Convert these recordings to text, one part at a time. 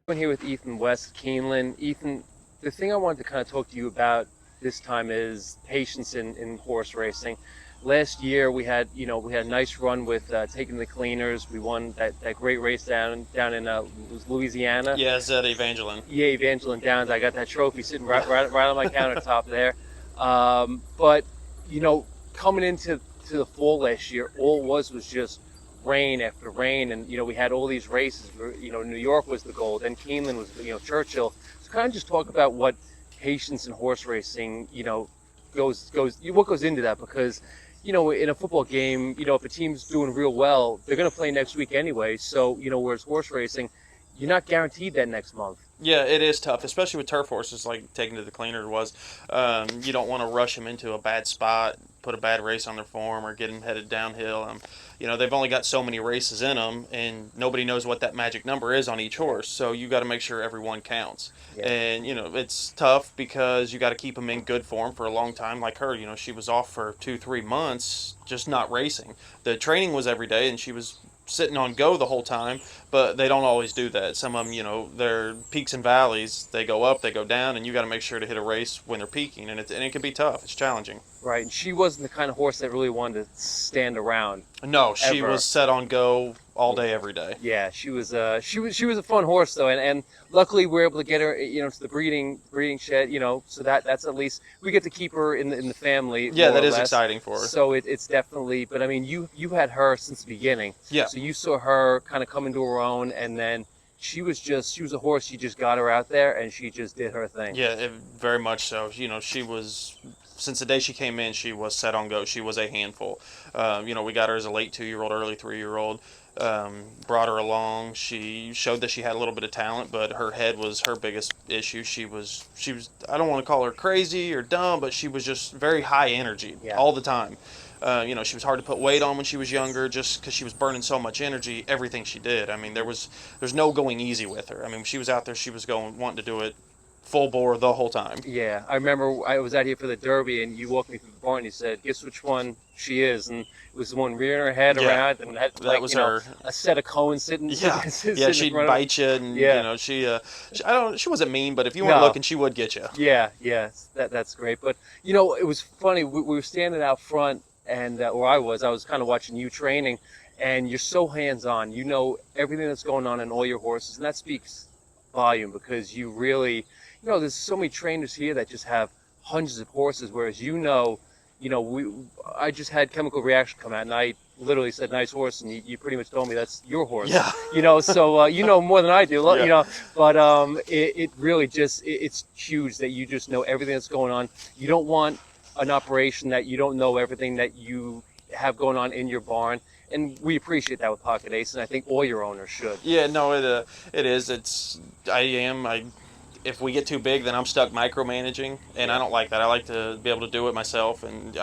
I'm here with Ethan West, Keeneland. Ethan, the thing I wanted to kind of talk to you about this time is patience in horse racing. Last year we had a nice run with taking the cleaners. We won that great race down in Louisiana. Yeah, Zed Evangeline. Yeah, Evangeline Downs. I got that trophy sitting right, Yeah. right on my countertop there. But you know, coming into the fall last year, all it was just rain after rain, and we had all these races. New York was the goal, then Keeneland was Churchill. So kind of just talk about what patience in horse racing, goes what goes into that because. In a football game, if a team's doing real well, they're going to play next week anyway. So, whereas horse racing, you're not guaranteed that next month. Yeah, it is tough, especially with turf horses like taking to the cleaner was. You don't want to rush them into a bad spot, put a bad race on their form, or get them headed downhill. They've only got so many races in them, and nobody knows what that magic number is on each horse. So you got to make sure everyone counts. Yeah. And it's tough because you got to keep them in good form for a long time. Like her, she was off for 2-3 months, just not racing. The training was every day, and she was sitting on go the whole time, but they don't always do that. Some of them, they're peaks and valleys. They go up, they go down, and you got to make sure to hit a race when they're peaking, and it can be tough. It's challenging. Right, and she wasn't the kind of horse that really wanted to stand around. No, she Ever. was set on go all day, every day. Yeah, she was a fun horse though, and luckily we were able to get her, to the breeding shed, so that's at least we get to keep her in the family. Yeah, more that or is less. exciting for her. So it's definitely, but I mean, you had her since the beginning. Yeah. So you saw her kind of come into her own, and then she was a horse. You just got her out there, and she just did her thing. Yeah, very much so. She was, since the day she came in, she was set on go. She was a handful. We got her as a late 2-year-old, early 3-year-old. Brought her along. She showed that she had a little bit of talent, but her head was her biggest issue. She was. I don't want to call her crazy or dumb, but she was just very high energy all the time. She was hard to put weight on when she was younger, just because she was burning so much energy. Everything she did. I mean, there's no going easy with her. I mean, when she was out there, she was wanting to do it full bore the whole time. Yeah, I remember I was out here for the Derby, and you walked me through the barn. And you said, "Guess which one she is?" And it was the one rearing her head around, and had that was her. A set of cones sitting. Yeah, sitting she'd bite you, and she wasn't mean, but if you weren't looking, she would get you. Yeah, that's great. But it was funny. We were standing out front, and where I was kind of watching you training, and you're so hands-on. You know everything that's going on in all your horses, and that speaks volume because you really. There's so many trainers here that just have hundreds of horses, whereas I just had Chemical Reaction come out, and I literally said nice horse, and you pretty much told me that's your horse. Yeah. So you know more than I do. Yeah. But it really it's huge that you just know everything that's going on. You don't want an operation that you don't know everything that you have going on in your barn. And we appreciate that with Pocket Ace, and I think all your owners should. Yeah, no, it is. If we get too big, then I'm stuck micromanaging, and I don't like that. I like to be able to do it myself, and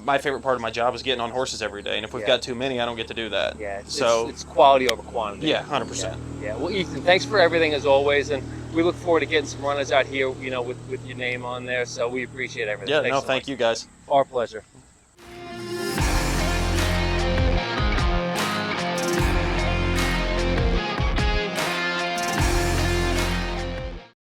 my favorite part of my job is getting on horses every day, and if we've got too many, I don't get to do that. Yeah, so it's quality over quantity. Yeah, 100%. Yeah. Well, Ethan, thanks for everything as always, and we look forward to getting some runners out here, with your name on there, so we appreciate everything. Yeah, Thanks so thank much. you guys. Our pleasure.